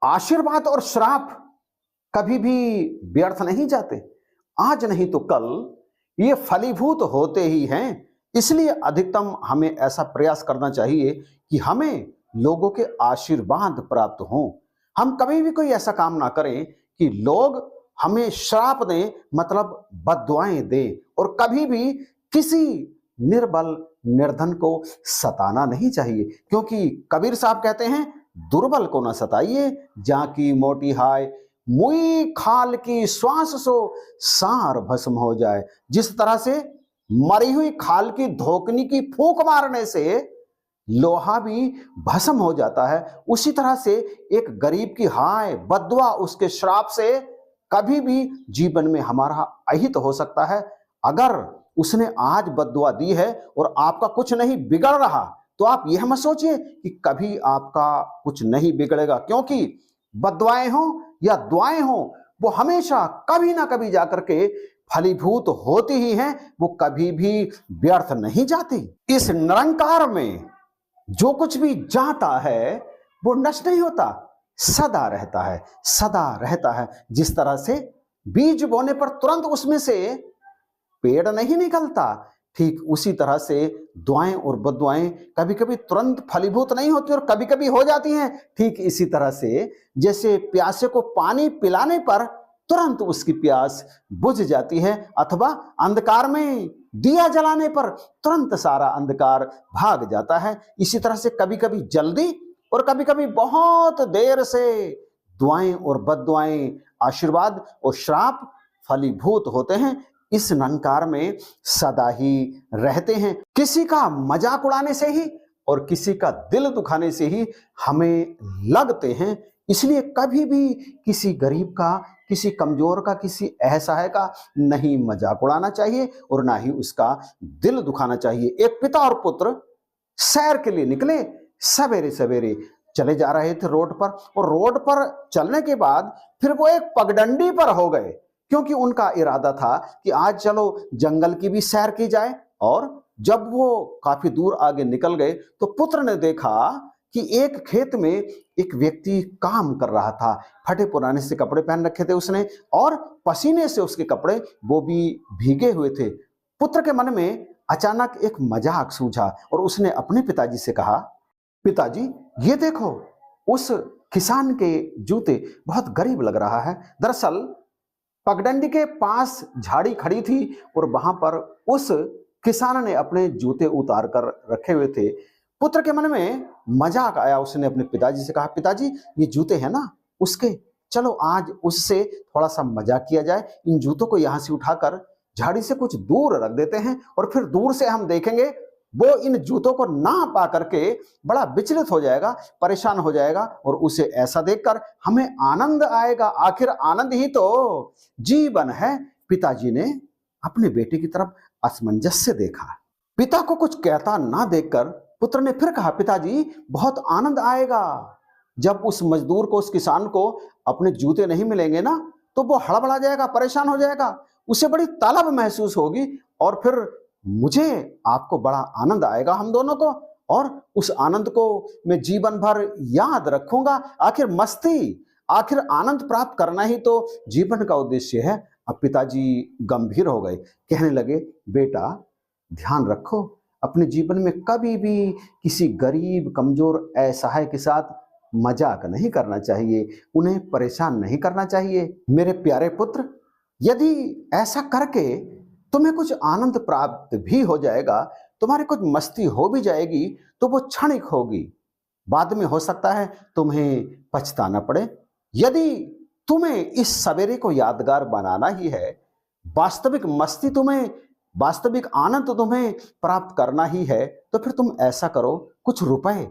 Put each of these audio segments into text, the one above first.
आशीर्वाद और श्राप कभी भी व्यर्थ नहीं जाते। आज नहीं तो कल ये फलीभूत होते ही हैं। इसलिए अधिकतम हमें ऐसा प्रयास करना चाहिए कि हमें लोगों के आशीर्वाद प्राप्त हों। हम कभी भी कोई ऐसा काम ना करें कि लोग हमें श्राप दें, मतलब बद्दुआएं दें। और कभी भी किसी निर्बल निर्धन को सताना नहीं चाहिए, क्योंकि कबीर साहब कहते हैं, दुर्बल को न सताइए, जाकी मोटी हाय, मुई खाल की श्वास सो सार भस्म हो जाए। जिस तरह से मरी हुई खाल की धोकनी की फूंक मारने से लोहा भी भस्म हो जाता है, उसी तरह से एक गरीब की हाय बद्दुआ, उसके श्राप से कभी भी जीवन में हमारा अहित हो सकता है। अगर उसने आज बद्दुआ दी है और आपका कुछ नहीं बिगड़ रहा, तो आप यह मत सोचिए कि कभी आपका कुछ नहीं बिगड़ेगा, क्योंकि बद्दुआएं हों या दुआएं हों, वो हमेशा कभी ना कभी जाकर के फलीभूत होती ही हैं, वो कभी भी व्यर्थ नहीं जाती। इस निरंकार में जो कुछ भी जाता है वो नष्ट नहीं होता, सदा रहता है, सदा रहता है। जिस तरह से बीज बोने पर तुरंत उसमें से पेड़ नहीं निकलता, ठीक उसी तरह से दुआएं और बद्दुआएं कभी कभी तुरंत फलीभूत नहीं होती और कभी कभी हो जाती हैं। ठीक इसी तरह से जैसे प्यासे को पानी पिलाने पर तुरंत उसकी प्यास बुझ जाती है, अथवा अंधकार में दिया जलाने पर तुरंत सारा अंधकार भाग जाता है, इसी तरह से कभी कभी जल्दी और कभी कभी बहुत देर से दुआएं और बद्दुआएं, आशीर्वाद और श्राप फलीभूत होते हैं। इस निरंकार में सदा ही रहते हैं। किसी का मजाक उड़ाने से ही और किसी का दिल दुखाने से ही हमें लगते हैं। इसलिए कभी भी किसी गरीब का, किसी कमजोर का, किसी असहाय का नहीं मजाक उड़ाना चाहिए और ना ही उसका दिल दुखाना चाहिए। एक पिता और पुत्र सैर के लिए निकले, सवेरे सवेरे चले जा रहे थे रोड पर, और रोड पर चलने के बाद फिर वो एक पगडंडी पर हो गए, क्योंकि उनका इरादा था कि आज चलो जंगल की भी सैर की जाए। और जब वो काफी दूर आगे निकल गए तो पुत्र ने देखा कि एक खेत में एक व्यक्ति काम कर रहा था। फटे पुराने से कपड़े पहन रखे थे उसने, और पसीने से उसके कपड़े वो भी भीगे हुए थे। पुत्र के मन में अचानक एक मजाक सूझा और उसने अपने पिताजी से कहा, पिताजी ये देखो, उस किसान के जूते बहुत गरीब लग रहा है। दरअसल पगडंडी के पास झाड़ी खड़ी थी और वहां पर उस किसान ने अपने जूते उतार कर रखे हुए थे। पुत्र के मन में मजाक आया, उसने अपने पिताजी से कहा, पिताजी ये जूते हैं ना उसके, चलो आज उससे थोड़ा सा मजाक किया जाए, इन जूतों को यहां से उठाकर झाड़ी से कुछ दूर रख देते हैं और फिर दूर से हम देखेंगे। वो इन जूतों को ना पा करके बड़ा विचलित हो जाएगा, परेशान हो जाएगा, और उसे ऐसा देखकर हमें आनंद आएगा। आखिर आनंद ही तो जीवन है। पिताजी ने अपने बेटे की तरफ असमंजस से देखा। पिता को कुछ कहता ना देखकर पुत्र ने फिर कहा, पिताजी बहुत आनंद आएगा जब उस मजदूर को, उस किसान को अपने जूते नहीं मिलेंगे ना, तो वो हड़बड़ा जाएगा, परेशान हो जाएगा, उसे बड़ी तलब महसूस होगी, और फिर मुझे आपको बड़ा आनंद आएगा, हम दोनों को, और उस आनंद को मैं जीवन भर याद रखूंगा। आखिर मस्ती, आखिर आनंद प्राप्त करना ही तो जीवन का उद्देश्य है। अब पिताजी गंभीर हो गए, कहने लगे, बेटा ध्यान रखो, अपने जीवन में कभी भी किसी गरीब, कमजोर, असहाय के साथ मजाक नहीं करना चाहिए, उन्हें परेशान नहीं करना चाहिए। मेरे प्यारे पुत्र, यदि ऐसा करके तुम्हें कुछ आनंद प्राप्त भी हो जाएगा, तुम्हारे कुछ मस्ती हो भी जाएगी, तो वो क्षणिक होगी, बाद में हो सकता है तुम्हें पछताना पड़े। यदि तुम्हें इस सवेरे को यादगार बनाना ही है, वास्तविक मस्ती तुम्हें, वास्तविक आनंद तुम्हें प्राप्त करना ही है, तो फिर तुम ऐसा करो, कुछ रुपए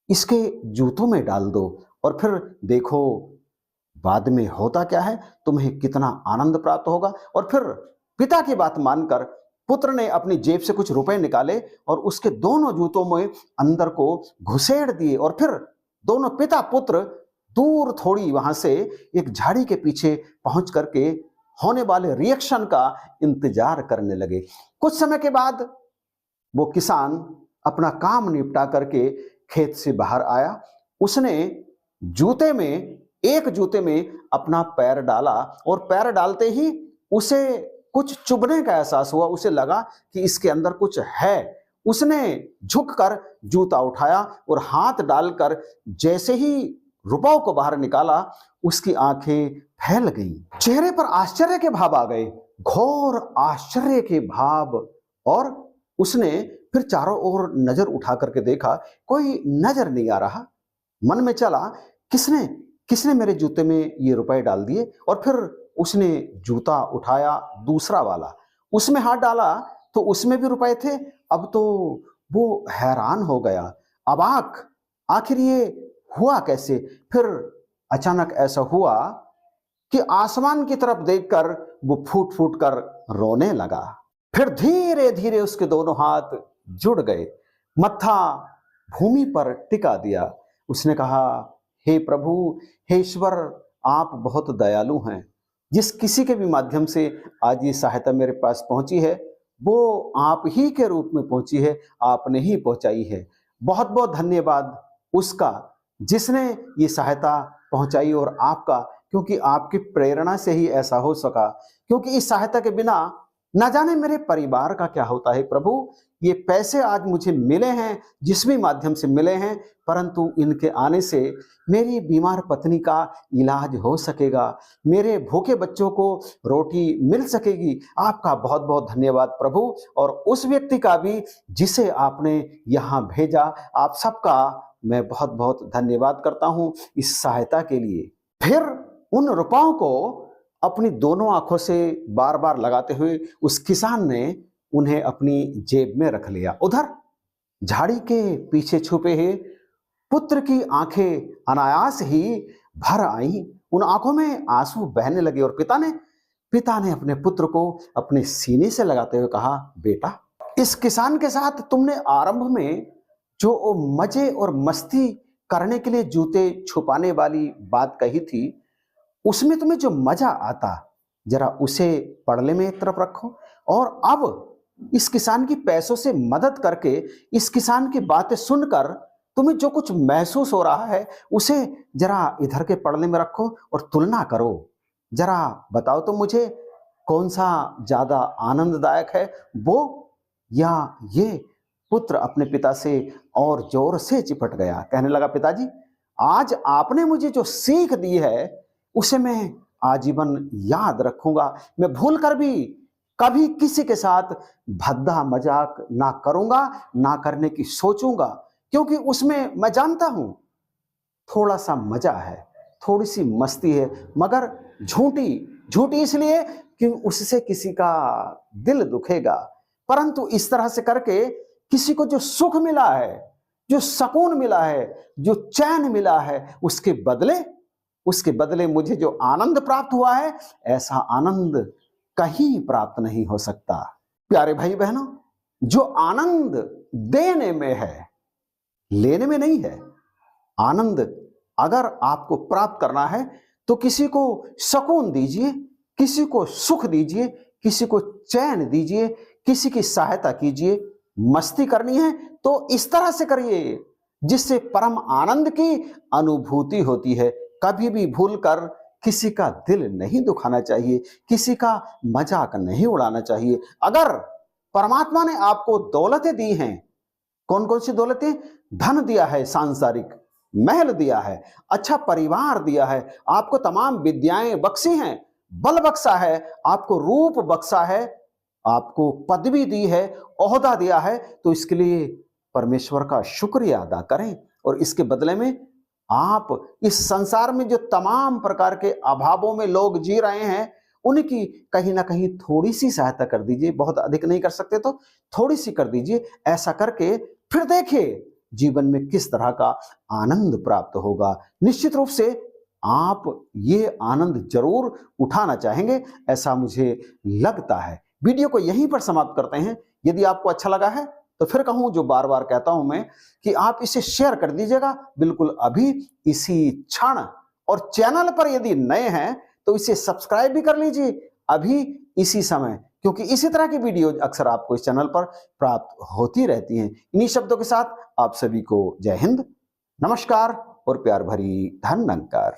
इसके जूतों में डाल दो और फिर देखो बाद में होता क्या है, तुम्हें कितना आनंद प्राप्त होगा। और फिर पिता की बात मानकर पुत्र ने अपनी जेब से कुछ रुपए निकाले और उसके दोनों जूतों में अंदर को घुसेड़ दिए, और फिर दोनों पिता पुत्र दूर थोड़ी वहां से एक झाड़ी के पीछे पहुंच करके होने वाले रिएक्शन का इंतजार करने लगे। कुछ समय के बाद वो किसान अपना काम निपटा करके खेत से बाहर आया। उसने जूते में एक जूते में अपना पैर डाला और पैर डालते ही उसे कुछ चुभने का एहसास हुआ। उसे लगा कि इसके अंदर कुछ है। उसने झुककर जूता उठाया और हाथ डालकर जैसे ही रुपयों को बाहर निकाला, उसकी आंखें फैल गईं। चेहरे पर आश्चर्य के भाव आ गए, घोर आश्चर्य के भाव। और उसने फिर चारों ओर नजर उठा करके देखा, कोई नजर नहीं आ रहा। मन में चला, किसने किसने मेरे जूते में ये रुपए डाल दिए। और फिर उसने जूता उठाया, दूसरा वाला, उसमें हाथ डाला तो उसमें भी रुपए थे। अब तो वो हैरान हो गया, अबाक, आखिर ये हुआ कैसे। फिर अचानक ऐसा हुआ कि आसमान की तरफ देखकर वो फूट फूट कर रोने लगा। फिर धीरे धीरे उसके दोनों हाथ जुड़ गए, मत्था भूमि पर टिका दिया। उसने कहा, हे प्रभु, हे ईश्वर, आप बहुत दयालु हैं। जिस किसी के भी माध्यम से आज ये सहायता मेरे पास पहुंची है, वो आप ही के रूप में पहुंची है, आपने ही पहुंचाई है। बहुत बहुत धन्यवाद उसका जिसने ये सहायता पहुंचाई और आपका, क्योंकि आपकी प्रेरणा से ही ऐसा हो सका। क्योंकि इस सहायता के बिना ना जाने मेरे परिवार का क्या होता है। प्रभु, ये पैसे आज मुझे मिले हैं, जिस भी माध्यम से मिले हैं, परंतु इनके आने से मेरी बीमार पत्नी का इलाज हो सकेगा, मेरे भूखे बच्चों को रोटी मिल सकेगी। आपका बहुत बहुत धन्यवाद प्रभु, और उस व्यक्ति का भी जिसे आपने यहाँ भेजा, आप सबका मैं बहुत बहुत धन्यवाद करता हूँ इस सहायता के लिए। फिर उन रुपयों को अपनी दोनों आंखों से बार बार लगाते हुए उस किसान ने उन्हें अपनी जेब में रख लिया। उधर झाड़ी के पीछे छुपे हुए पुत्र की आंखें अनायास ही भर आईं, उन आंखों में आंसू बहने लगे और पिता ने अपने पुत्र को अपने सीने से लगाते हुए कहा, बेटा, इस किसान के साथ तुमने आरंभ में जो मजे और मस्ती करने के लिए जूते छुपाने वाली बात कही थी, उसमें तुम्हें जो मजा आता, जरा उसे पड़ले में एक तरफ रखो। और अब इस किसान की पैसों से मदद करके, इस किसान की बातें सुनकर तुम्हें जो कुछ महसूस हो रहा है, उसे जरा इधर के पड़ले में रखो और तुलना करो। जरा बताओ तो मुझे, कौन सा ज्यादा आनंददायक है, वो या ये। पुत्र अपने पिता से और जोर से चिपट गया, कहने लगा, पिताजी, आज आपने मुझे जो सीख दी है उसे मैं आजीवन याद रखूंगा। मैं भूल कर भी कभी किसी के साथ भद्दा मजाक ना करूंगा, ना करने की सोचूंगा, क्योंकि उसमें मैं जानता हूं थोड़ा सा मजा है, थोड़ी सी मस्ती है, मगर झूठी इसलिए कि उससे किसी का दिल दुखेगा। परंतु इस तरह से करके किसी को जो सुख मिला है, जो सुकून मिला है, जो चैन मिला है, उसके बदले मुझे जो आनंद प्राप्त हुआ है, ऐसा आनंद कहीं प्राप्त नहीं हो सकता। प्यारे भाई बहनों, जो आनंद देने में है, लेने में नहीं है। आनंद अगर आपको प्राप्त करना है तो किसी को सुकून दीजिए, किसी को सुख दीजिए, किसी को चैन दीजिए, किसी की सहायता कीजिए। मस्ती करनी है तो इस तरह से करिए जिससे परम आनंद की अनुभूति होती है। कभी भी भूलकर किसी का दिल नहीं दुखाना चाहिए, किसी का मजाक नहीं उड़ाना चाहिए। अगर परमात्मा ने आपको दौलतें दी हैं, कौन कौन सी दौलतें? धन दिया है, सांसारिक महल दिया है, अच्छा परिवार दिया है, आपको तमाम विद्याएं बख्शी हैं, बल बख्शा है, आपको रूप बख्शा है, आपको पदवी दी है, ओहदा दिया है, तो इसके लिए परमेश्वर का शुक्रिया अदा करें। और इसके बदले में आप इस संसार में जो तमाम प्रकार के अभावों में लोग जी रहे हैं, उनकी कहीं ना कहीं थोड़ी सी सहायता कर दीजिए। बहुत अधिक नहीं कर सकते तो थोड़ी सी कर दीजिए। ऐसा करके फिर देखिए जीवन में किस तरह का आनंद प्राप्त होगा। निश्चित रूप से आप ये आनंद जरूर उठाना चाहेंगे, ऐसा मुझे लगता है। वीडियो को यहीं पर समाप्त करते हैं। यदि आपको अच्छा लगा है तो फिर कहूं, जो बार बार कहता हूं मैं, कि आप इसे शेयर कर दीजिएगा बिल्कुल अभी इसी क्षण। और चैनल पर यदि नए हैं तो इसे सब्सक्राइब भी कर लीजिए अभी इसी समय, क्योंकि इसी तरह की वीडियो अक्सर आपको इस चैनल पर प्राप्त होती रहती हैं। इन्हीं शब्दों के साथ आप सभी को जय हिंद, नमस्कार और प्यार भरी धन्यवाद।